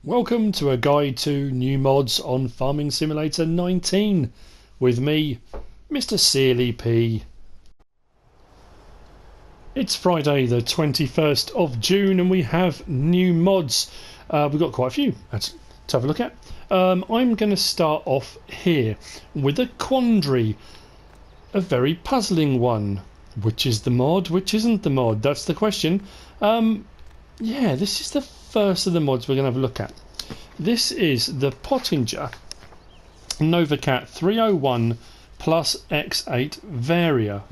Welcome to a guide to new mods on Farming Simulator 19 with me, MrSealyp. It's Friday the 21st of June and we have new mods. We've got quite a few to have a look at. I'm going to start off here with a quandary, a very puzzling one. Which is the mod, which isn't the mod? That's the question. Yeah, this is the first of the mods we're going to have a look at. This is the Pottenger Novik 301 plus X8 Varia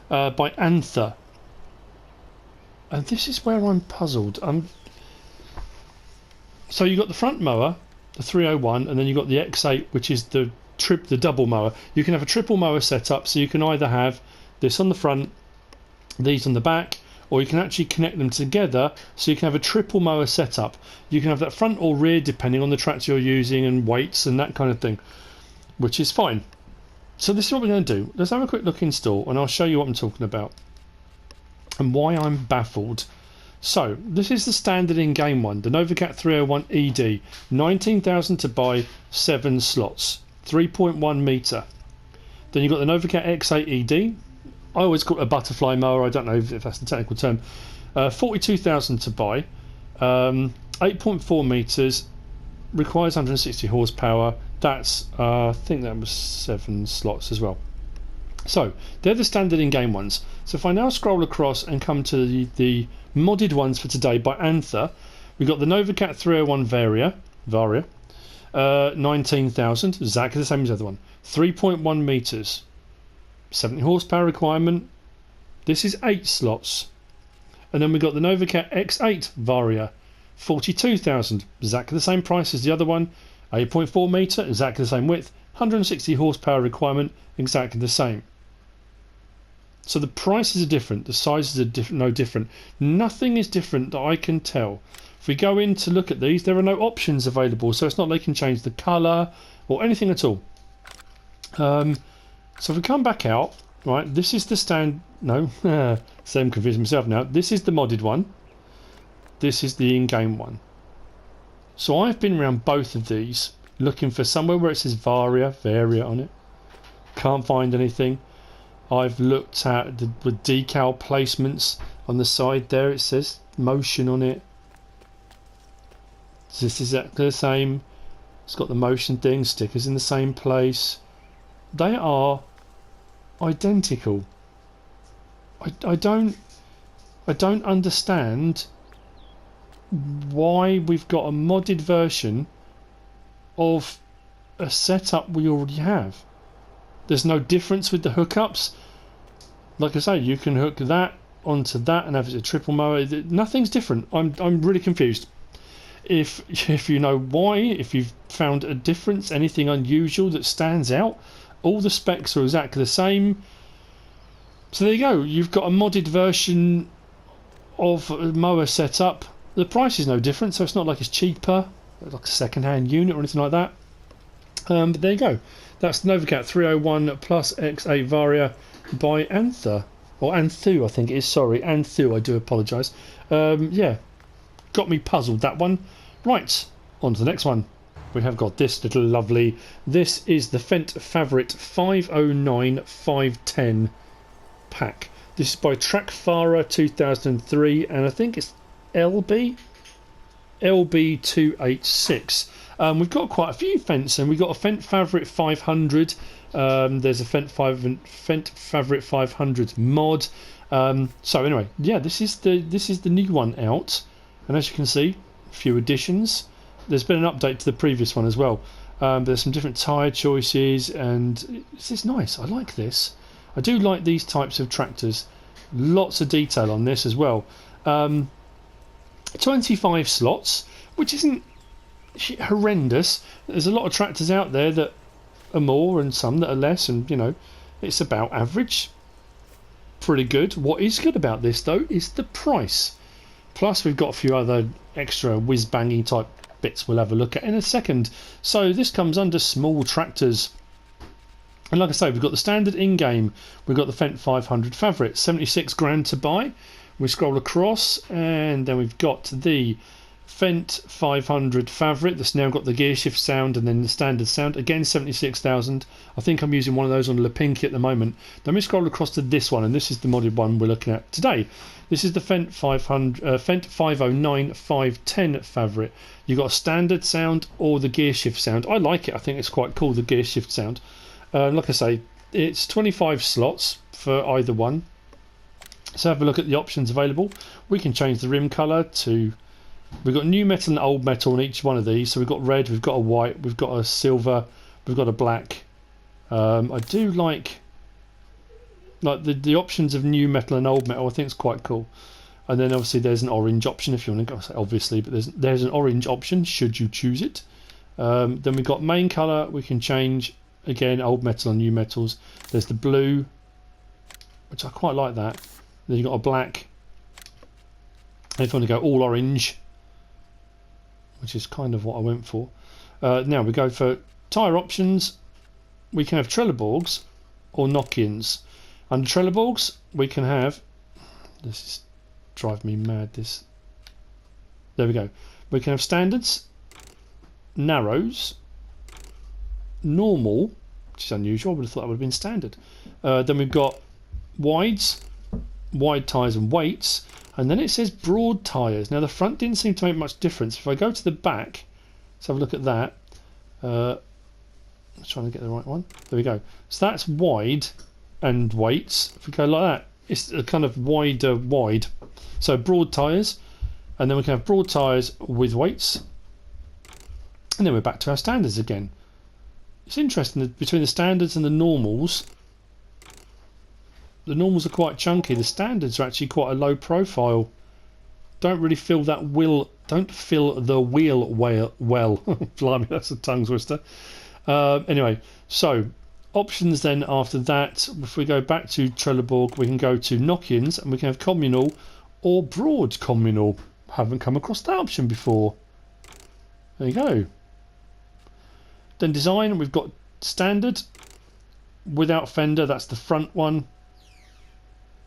by Anthu. And this is where I'm puzzled. So you got the front mower, the 301, and then you got the X8, which is the double mower. You can have a triple mower set up, so you can either have this on the front, these on the back, or you can actually connect them together so you can have a triple mower setup. You can have that front or rear depending on the tractor you're using and weights and that kind of thing, which is fine. So this is what we're going to do. Let's have a quick look in store and I'll show you what I'm talking about and why I'm baffled. So this is the standard in-game one, the Novik 301 ED, 19,000 to buy, 7 slots, 3.1 metre. Then you've got the Novik X8 ED. I always call it a butterfly mower, I don't know if that's the technical term. 42,000 to buy, 8.4 metres, requires 160 horsepower. That's, I think that was 7 slots as well. So, they're the standard in-game ones. So if I now scroll across and come to the modded ones for today by Anthu, we've got the Novik 301 Varia, 19,000, exactly the same as the other one. 3.1 metres. 70 horsepower requirement. This is 8 slots. And then we've got the Novik X8 Varia, 42,000, exactly the same price as the other one. 8.4 metre, exactly the same width. 160 horsepower requirement, exactly the same. So the prices are different, the sizes are no different. Nothing is different that I can tell. If we go in to look at these, there are no options available, so it's not like you can change the colour or anything at all. So if we come back out, right, this is the so I'm confusing myself now. This is the modded one. This is the in-game one. So I've been around both of these looking for somewhere where it says Varia on it. Can't find anything. I've looked at the decal placements on the side there. It says motion on it. This is exactly the same. It's got the motion thing, stickers in the same place. They are identical. I don't understand why we've got a modded version of a setup we already have. There's no difference with the hookups. Like I say, you can hook that onto that and have it a triple mower. Nothing's different. I'm really confused. If you know why, if you've found a difference, anything unusual that stands out, all the specs are exactly the same. So there you go. You've got a modded version of a mower setup. The price is no different, so it's not like it's cheaper, like a second-hand unit or anything like that. But there you go. That's the Novik 301 plus X8 Varia by Anthu. Or Anthu, I think it is. Sorry, Anthu, I do apologise. Yeah, got me puzzled, that one. Right, on to the next one. We have got this little lovely. This is the Fendt Favorite 509 510 pack. This is by Trackfara 2003, and I think it's LB286. We've got quite a few Fendts, and we've got a Fendt Favorite 500. There's a Fendt Favorite 500 mod. So anyway, yeah, this is the new one out, and as you can see, a few additions. There's been an update to the previous one as well. There's some different tyre choices, and this is nice. I like this. I do like these types of tractors. Lots of detail on this as well. 25 slots, which isn't horrendous. There's a lot of tractors out there that are more and some that are less, and you know, it's about average. Pretty good. What is good about this though is the price. Plus we've got a few other extra whiz-bangy type bits we'll have a look at in a second. So this comes under small tractors, and like I say, we've got the standard in-game. We've got the Fendt 500 Favorite, 76 grand to buy. We scroll across and then we've got the Fendt 500 Favorite that's now got the gear shift sound and then the standard sound. Again, 76,000. I think I'm using one of those on Lapinki at the moment. Let me scroll across to this one, and this is the modded one we're looking at today. This is the Fendt 509 510 Favorite. You've got a standard sound or the gear shift sound. I like it. I think it's quite cool, the gear shift sound. Like I say, it's 25 slots for either one. So have a look at the options available. We can change the rim colour to... We've got new metal and old metal on each one of these. So we've got red, we've got a white, we've got a silver, we've got a black. I do like the options of new metal and old metal. I think it's quite cool. And then obviously there's an orange option if you want to go. Obviously, but there's an orange option should you choose it. Then we've got main colour. We can change again old metal and new metals. There's the blue, which I quite like that. Then you've got a black. And if you want to go all orange, which is kind of what I went for. Now we go for tyre options. We can have Trelleborgs or knock-ins. Under Trelleborgs, we can have... This is drive me mad, this. There we go. We can have standards, narrows, normal, which is unusual. I would have thought that would have been standard. Then we've got wides, wide tyres and weights. And then it says broad tyres. Now the front didn't seem to make much difference. If I go to the back, let's have a look at that. I'm trying to get the right one. There we go. So that's wide and weights. If we go like that, it's a kind of wider wide. So broad tyres. And then we can have broad tyres with weights. And then we're back to our standards again. It's interesting that between the standards and the normals. The normals are quite chunky. The standards are actually quite a low profile. Don't really feel that wheel. Don't fill the wheel well. Blimey, that's a tongue twister. Anyway, so options then after that. If we go back to Trelleborg, we can go to knock-ins and we can have communal or broad communal. Haven't come across that option before. There you go. Then design. We've got standard without fender. That's the front one.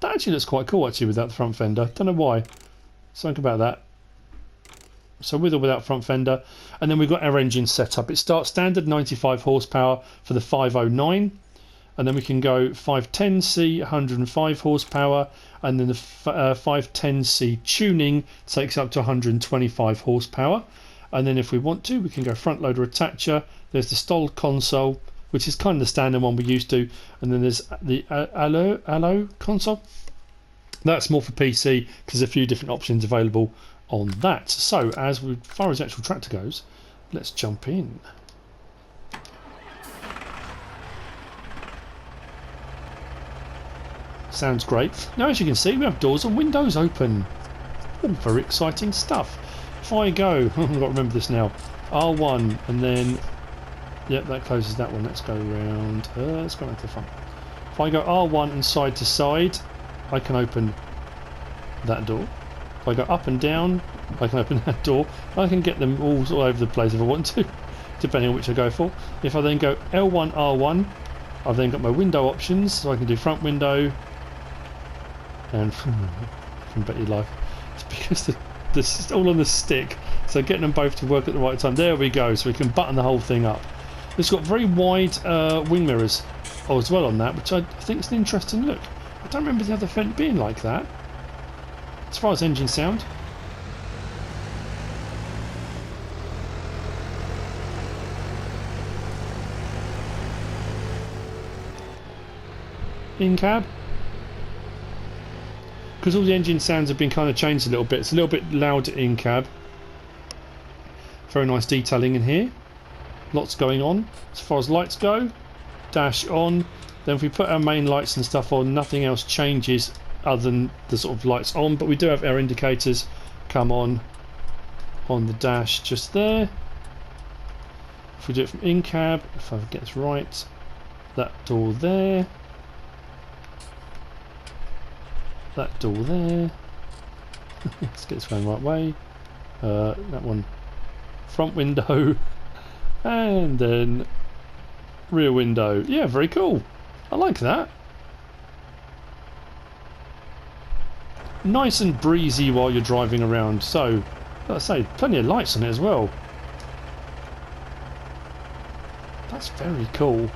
That actually looks quite cool actually without the front fender. Don't know why. Something about that. So with or without front fender. And then we've got our engine setup. It starts standard 95 horsepower for the 509. And then we can go 510C 105 horsepower. And then the 510C tuning takes up to 125 horsepower. And then if we want to, we can go front loader attacher. There's the stall console, which is kind of the standard one we used to, and then there's the Allo console. That's more for PC because there's a few different options available on that. So as far as the actual tractor goes, let's jump in. Sounds great. Now as you can see, we have doors and windows open. All very exciting stuff. If I go, I've got to remember this now, R1 and then... Yep, that closes that one. Let's go around. Let's go back to the front. If I go R1 and side to side, I can open that door. If I go up and down, I can open that door. I can get them all over the place if I want to, depending on which I go for. If I then go L1, R1, I've then got my window options, so I can do front window. And I can bet your life. It's because this is all on the stick, so getting them both to work at the right time. There we go. So we can button the whole thing up. It's got very wide wing mirrors as well on that, which I think is an interesting look. I don't remember the other Fendt being like that. As far as engine sound. In cab. Because all the engine sounds have been kind of changed a little bit. It's a little bit louder in cab. Very nice detailing in here. Lots going on. As far as lights go, dash on. Then if we put our main lights and stuff on, nothing else changes other than the sort of lights on. But we do have our indicators come on the dash just there. If we do it from in cab, if I get this right, that door there. That door there. Let's get this going the right way. That one. Front window. And then rear window. Yeah, very cool. I like that. Nice and breezy while you're driving around. So Like I say, plenty of lights on it as well. That's very cool.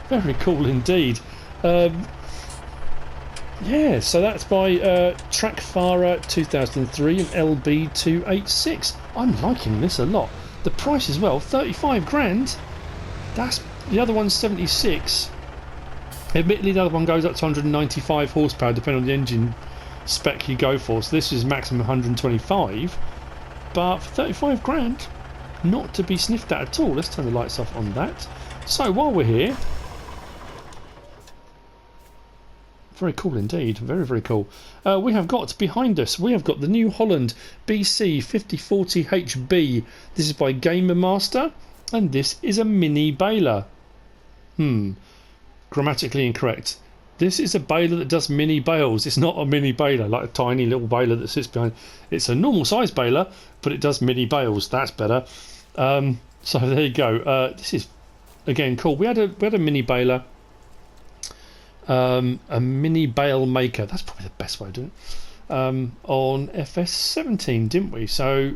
Very cool indeed. Yeah, so that's by Trackfara 2003 and LB286. I'm liking this a lot. The price as well, 35 grand. That's the other one's 76. Admittedly, the other one goes up to 195 horsepower, depending on the engine spec you go for. So this is maximum 125. But for 35 grand, not to be sniffed at all. Let's turn the lights off on that. So while we're here, very cool indeed, very, very cool. We have got behind us, we have got the New Holland BC 5040HB. This is by GameMasTer, and this is a mini baler. Grammatically incorrect. This is a baler that does mini bales. It's not a mini baler, like a tiny little baler that sits behind. It's a normal size baler, but it does mini bales. That's better. So there you go. This is, again, cool. We had a mini baler. A mini bale maker, that's probably the best way to do it, on FS17, didn't we? So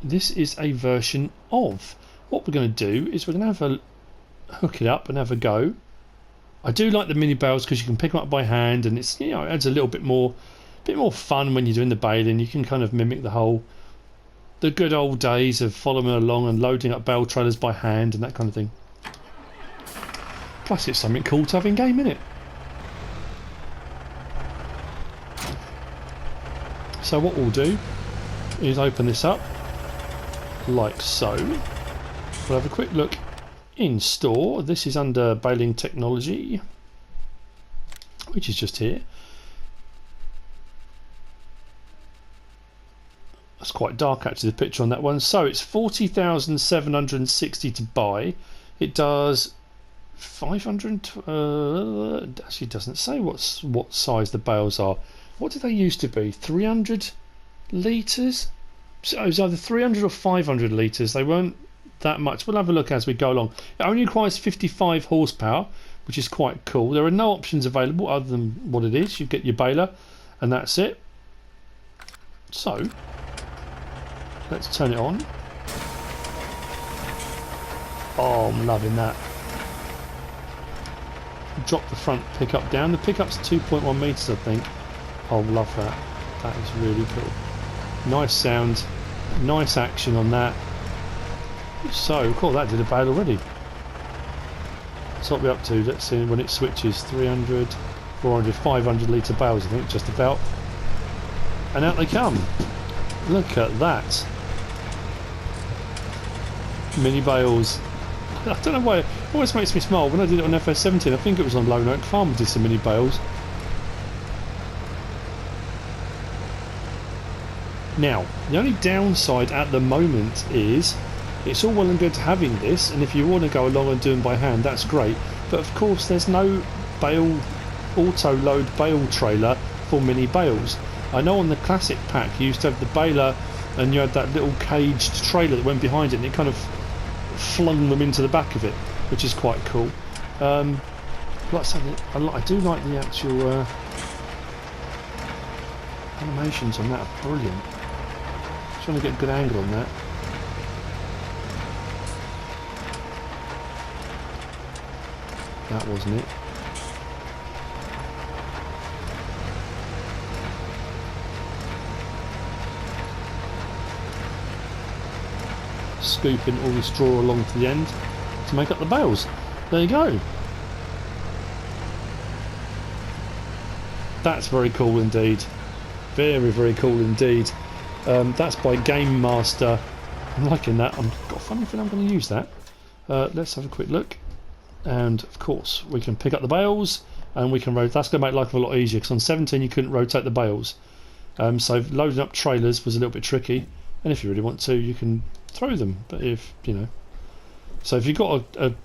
this is a version of. What we're going to do is we're going to hook it up and have a go. I do like the mini bales because you can pick them up by hand, and it's, you know, it adds a little bit more fun when you're doing the baling. You can kind of mimic the good old days of following along and loading up bale trailers by hand and that kind of thing. Plus it's something cool to have in game, innit? So what we'll do is open this up like so. We'll have a quick look in store. This is under baling technology, which is just here. That's quite dark actually, the picture on that one. So it's 40,760 to buy. It does 500. Actually doesn't say what size the bales are. What did they used to be? 300 litres? So it was either 300 or 500 litres. They weren't that much. We'll have a look as we go along. It only requires 55 horsepower, which is quite cool. There are no options available other than what it is. You get your baler, and that's it. So let's turn it on. Oh, I'm loving that. Drop the front pickup down. The pickup's 2.1 metres, I think. I love that. That is really cool. Nice sound, nice action on that. So cool, that did a bale already. So what are we up to? Let's see when it switches. 300, 400, 500 litre bales, I think, just about. And out they come. Look at that. Mini bales. I don't know why, it always makes me smile. When I did it on FS17, I think it was on Lone Oak Farm, we did some mini bales. Now, the only downside at the moment is it's all well and good having this, and if you want to go along and do them by hand, that's great. But of course, there's no bale auto-load bale trailer for mini bales. I know on the classic pack you used to have the baler, and you had that little caged trailer that went behind it, and it kind of flung them into the back of it, which is quite cool. Like I said, I do like the actual animations on that are brilliant. Trying to get a good angle on that. That wasn't it. Scooping all the straw along to the end to make up the bales. There you go. That's very cool indeed. Very, very cool indeed. That's by GameMasTer. I'm liking that. I've got a funny feeling I'm going to use that. Let's have a quick look. And of course, we can pick up the bales and we can rotate. That's going to make life a lot easier because on 17 you couldn't rotate the bales. So loading up trailers was a little bit tricky. And if you really want to, you can throw them. But if, you know. So if you've got a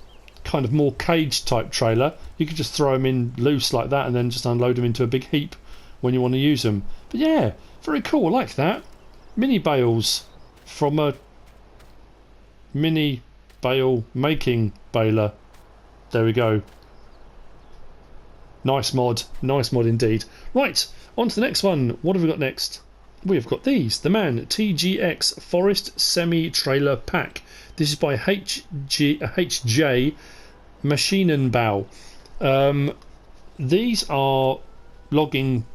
kind of more cage type trailer, you could just throw them in loose like that and then just unload them into a big heap when you want to use them. But yeah, very cool. I like that. Mini bales from a mini bale making baler. There we go. Nice mod indeed. Right, on to the next one. What have we got next? we have got these. The Man TGX Forest Semi-Trailer Pack. This is by HJ Maschinenbau. These are logging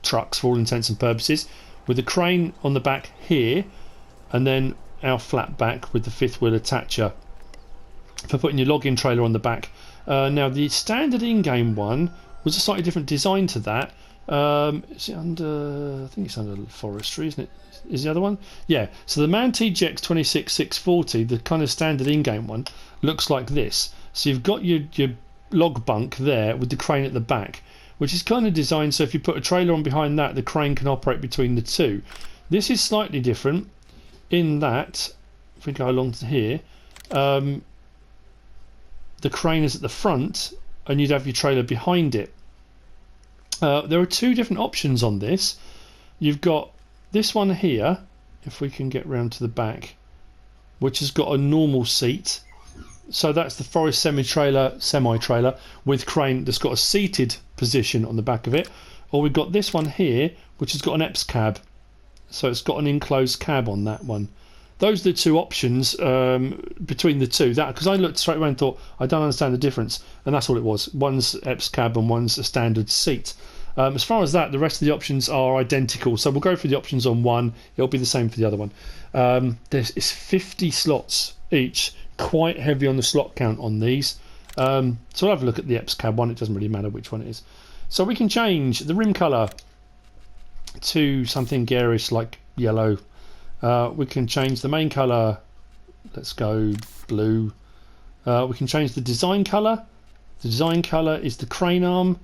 trucks for all intents and purposes, with a crane on the back here, and then our flat back with the fifth wheel attacher for putting your logging trailer on the back. Now the standard in-game one was a slightly different design to that. Is it under? I think it's under forestry, isn't it? Is the other one? Yeah. So the Man TGX 26640, the kind of standard in-game one, looks like this. So you've got your log bunk there with the crane at the back, which is kind of designed so if you put a trailer on behind that, the crane can operate between the two. This is slightly different in that, if we go along to here, the crane is at the front and you'd have your trailer behind it. There are two different options on this. You've got this one here, if we can get round to the back, which has got a normal seat. So that's the Forest semi-trailer with crane that's got a seated position on the back of it. Or we've got this one here, which has got an EPS cab. So it's got an enclosed cab on that one. Those are the two options between the two. That because I looked straight away and thought, I don't understand the difference. And that's all it was. One's EPS cab and one's a standard seat. As far as that, the rest of the options are identical. So we'll go through the options on one. It'll be the same for the other one. It's 50 slots each. Quite heavy on the slot count on these. So we'll have a look at the EPS cab one. It doesn't really matter which one it is. So we can change the rim colour to something garish like yellow. We can change the main colour. Let's go blue. We can change the design colour. The design colour is the crane arm.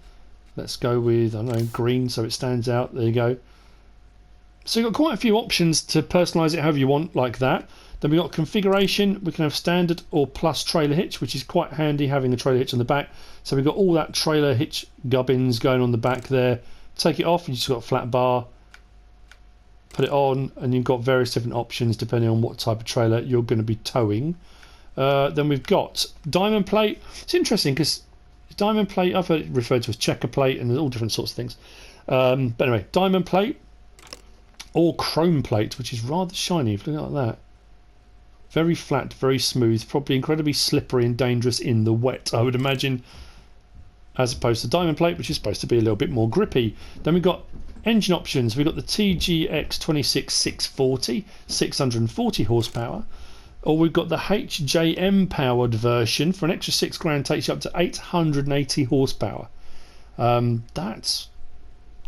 Let's go with, I don't know, green so it stands out. There you go. So you've got quite a few options to personalise it however you want, like that. Then we've got configuration. We can have standard or plus trailer hitch, which is quite handy having a trailer hitch on the back. So we've got all that trailer hitch gubbins going on the back there. Take it off and you've just got a flat bar. Put it on and you've got various different options depending on what type of trailer you're going to be towing. Then we've got diamond plate. It's interesting because diamond plate, I've heard it referred to as checker plate, and there's all different sorts of things. But anyway, diamond plate or chrome plate, which is rather shiny. If you look at that, very flat, very smooth, probably incredibly slippery and dangerous in the wet, I would imagine, as opposed to diamond plate, which is supposed to be a little bit more grippy. Then we've got engine options. We've got the TGX 26640, 640 horsepower. Or we've got the HJM powered version for an extra £6,000, takes you up to 880 horsepower. That's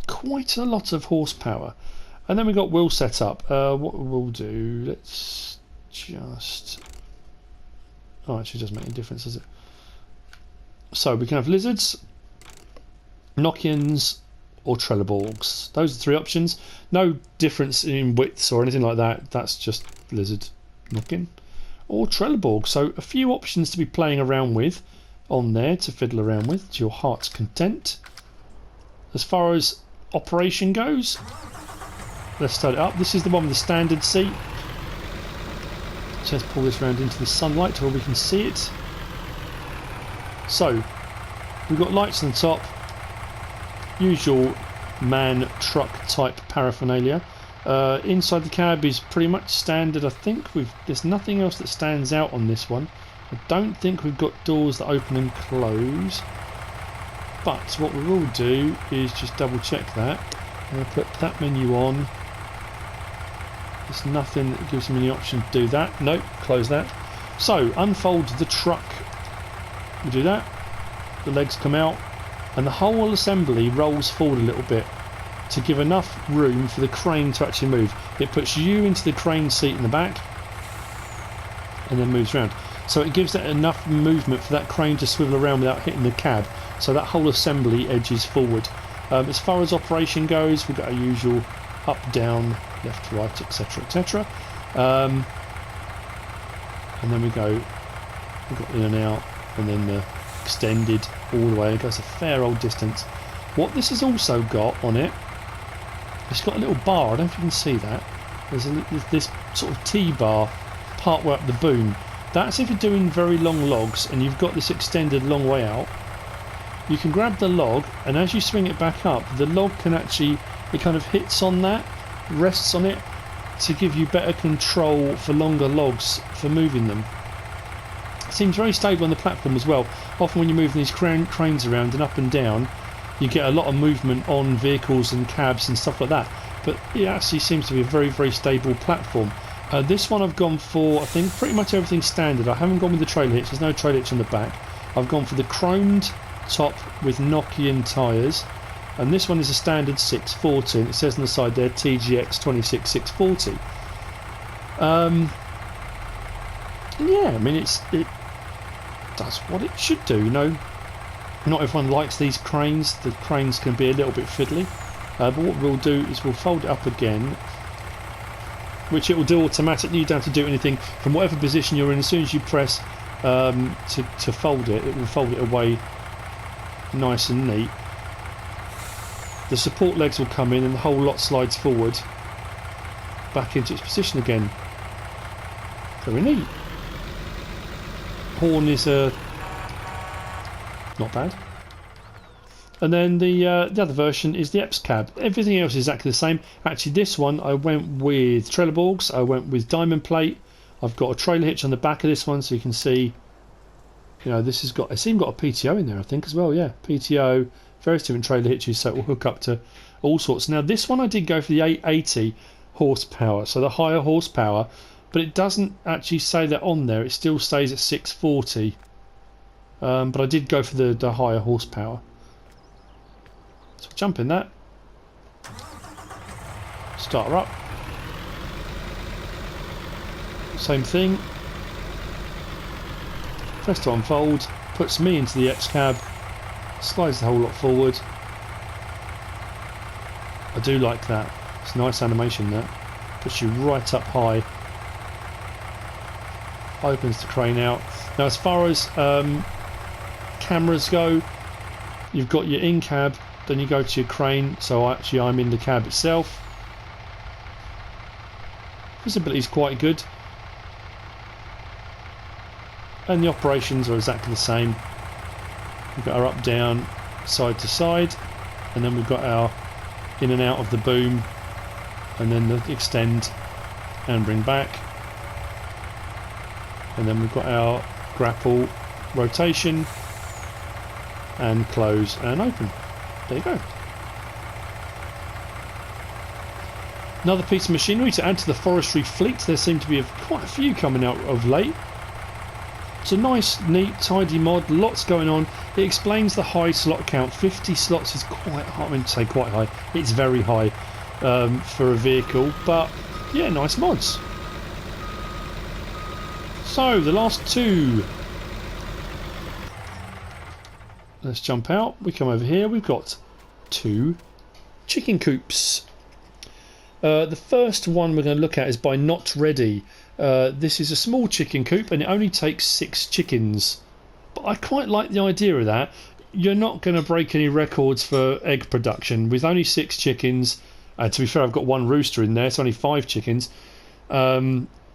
quite a lot of horsepower. And then we've got wheel setup. What we'll do, let's just... Oh, actually it doesn't make any difference, does it? So we can have lizards, Nokians, or Trelleborgs. Those are three options. No difference in widths or anything like that. That's just lizard, Nokian, or Trelleborg. So a few options to be playing around with on there to fiddle around with to your heart's content. As far as operation goes, let's start it up. This is the one with the standard seat. So let's pull this around into the sunlight where we can see it. So we've got lights on the top, usual man truck type paraphernalia. Inside the cab is pretty much standard. I think there's nothing else that stands out on this one. I don't think we've got doors that open and close, but what we will do is just double check that. I'm going to put that menu on. There's nothing that gives me any option to do that. Nope, close that. So unfold the truck. We do that, the legs come out and the whole assembly rolls forward a little bit to give enough room for the crane to actually move. It puts you into the crane seat in the back and then moves around. So it gives that enough movement for that crane to swivel around without hitting the cab. So that whole assembly edges forward. As far as operation goes, we've got our usual up, down, left, right, etc, etc. And then we've got in and out, and then the extended all the way. It goes a fair old distance. What this has also got on it, it's got a little bar. I don't know if you can see that. There's this sort of T-bar part way up the boom. That's if you're doing very long logs and you've got this extended long way out. You can grab the log, and as you swing it back up, the log can actually, it kind of hits on that, rests on it to give you better control for longer logs for moving them. It seems very stable on the platform as well. Often when you're moving these cranes around and up and down, you get a lot of movement on vehicles and cabs and stuff like that. But it actually seems to be a very, very stable platform. This one I've gone for, I think, pretty much everything standard. I haven't gone with the trailer hitch. There's no trailer hitch on the back. I've gone for the chromed top with Nokian tyres. And this one is a standard 640, and it says on the side there TGX 640. Yeah, I mean it does what it should do. You know, not everyone likes these cranes. The cranes can be a little bit fiddly, but what we'll do is we'll fold it up again, which it will do automatically. You don't have to do anything from whatever position you're in. As soon as you press to fold it, it will fold it away nice and neat. The support legs will come in and the whole lot slides forward back into its position again. Very neat. Horn is not bad. And then the other version is the EPS cab. Everything else is exactly the same. Actually, this one I went with trelleborgs. I went with diamond plate. I've got a trailer hitch on the back of this one, so you can see. You know, this has got. It's even got a PTO in there, I think, as well. Yeah, PTO. Various different trailer hitches, so it will hook up to all sorts. Now this one I did go for the 880 horsepower, so the higher horsepower, but it doesn't actually say that on there. It still stays at 640, but I did go for the higher horsepower. So we'll jump in that, start her up, same thing, press to unfold, puts me into the X cab, slides the whole lot forward. I do like that. It's a nice animation, that puts you right up high, opens the crane out. Now as far as cameras go, you've got your in cab, then you go to your crane, so I'm in the cab itself. Visibility is quite good and the operations are exactly the same. We've got our up, down, side to side, and then we've got our in and out of the boom, and then the extend and bring back, and then we've got our grapple, rotation, and close and open. There you go. Another piece of machinery to add to the forestry fleet. There seem to be quite a few coming out of late. It's a nice, neat, tidy mod, lots going on. It explains the high slot count. 50 slots is quite high. I mean, to say quite high, it's very high for a vehicle, but yeah, nice mods. So, the last two. Let's jump out. We come over here. We've got two chicken coops. The first one we're going to look at is by Not Ready. This is a small chicken coop and it only takes 6 chickens. But I quite like the idea of that. You're not going to break any records for egg production with only 6 chickens. To be fair, I've got one rooster in there. It's only 5 chickens.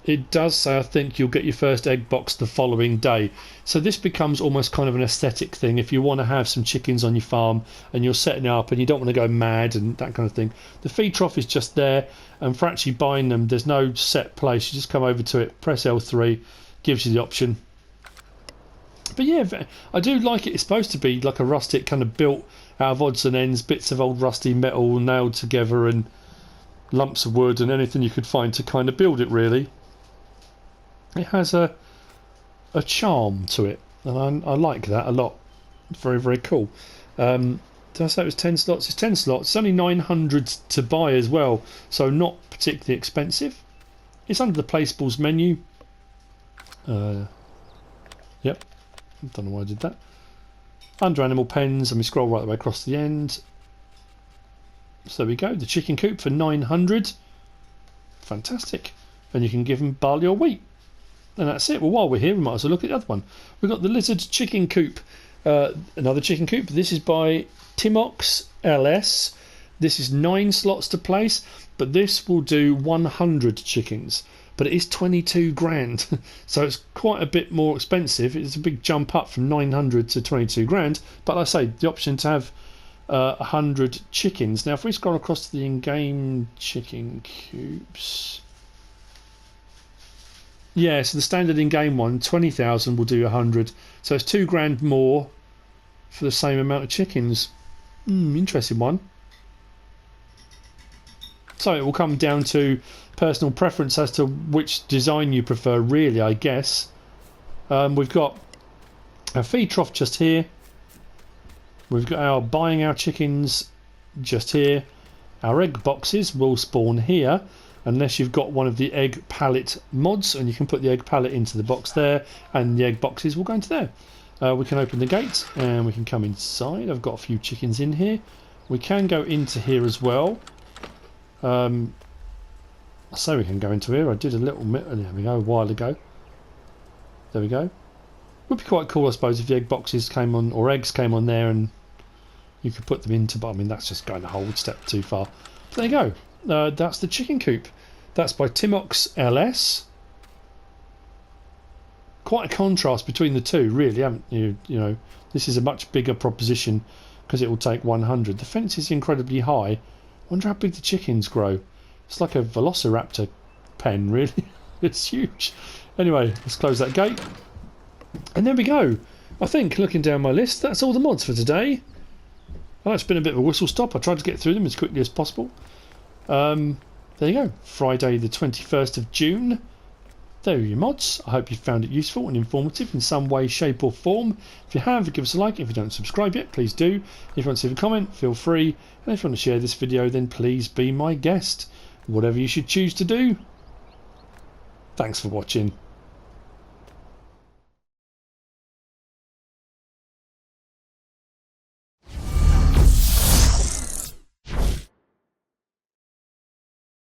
It does say, I think, you'll get your first egg box the following day. So this becomes almost kind of an aesthetic thing. If you want to have some chickens on your farm and you're setting up and you don't want to go mad and that kind of thing, the feed trough is just there. And for actually buying them, there's no set place. You just come over to it, press L3, gives you the option. But yeah, I do like it. It's supposed to be like a rustic, kind of built out of odds and ends, bits of old rusty metal nailed together and lumps of wood and anything you could find to kind of build it, really. It has a charm to it, and I like that a lot. It's very, very cool. Did I say it was 10 slots? It's 10 slots. It's only 900 to buy as well, so not particularly expensive. It's under the placeables menu. Yep. I don't know why I did that. Under animal pens, and we scroll right the way across the end. So there we go. The chicken coop for 900. Fantastic. And you can give them barley or wheat. And that's it. Well, while we're here, we might as well look at the other one. We've got the lizard chicken coop. Another chicken coop. This is by Timox LS. This is 9 slots to place, but this will do 100 chickens. But it is 22 grand, so it's quite a bit more expensive. It's a big jump up from 900 to 22 grand. But like I say, the option to have 100 chickens. Now if we scroll across to the in-game chicken coops, yeah, so the standard in-game one, 20,000 will do 100, so it's £2 more for the same amount of chickens. Interesting one. So it will come down to personal preference as to which design you prefer, really, I guess. We've got a feed trough just here. We've got our buying our chickens just here. Our egg boxes will spawn here, unless you've got one of the egg pallet mods, and you can put the egg pallet into the box there, and the egg boxes will go into there. We can open the gate and we can come inside. I've got a few chickens in here. We can go into here as well. I say we can go into here. I did a little bit, there we go, a while ago. There we go. Would be quite cool, I suppose, if the egg boxes came on, or eggs came on there, and you could put them into. But I mean, that's just going a whole step too far. But there you go. That's the chicken coop. That's by Timox LS. Quite a contrast between the two, really, haven't you? You know, this is a much bigger proposition because it will take 100. The fence is incredibly high. I wonder how big the chickens grow. It's like a velociraptor pen, really. It's huge. Anyway, let's close that gate. And there we go. I think, looking down my list, that's all the mods for today. Well, it's been a bit of a whistle stop. I tried to get through them as quickly as possible. There you go. Friday the 21st of June. There are your mods. I hope you found it useful and informative in some way, shape or form. If you have, give us a like. If you don't subscribe yet, please do. If you want to leave a comment, feel free. And if you want to share this video, then please be my guest. Whatever you should choose to do. Thanks for watching.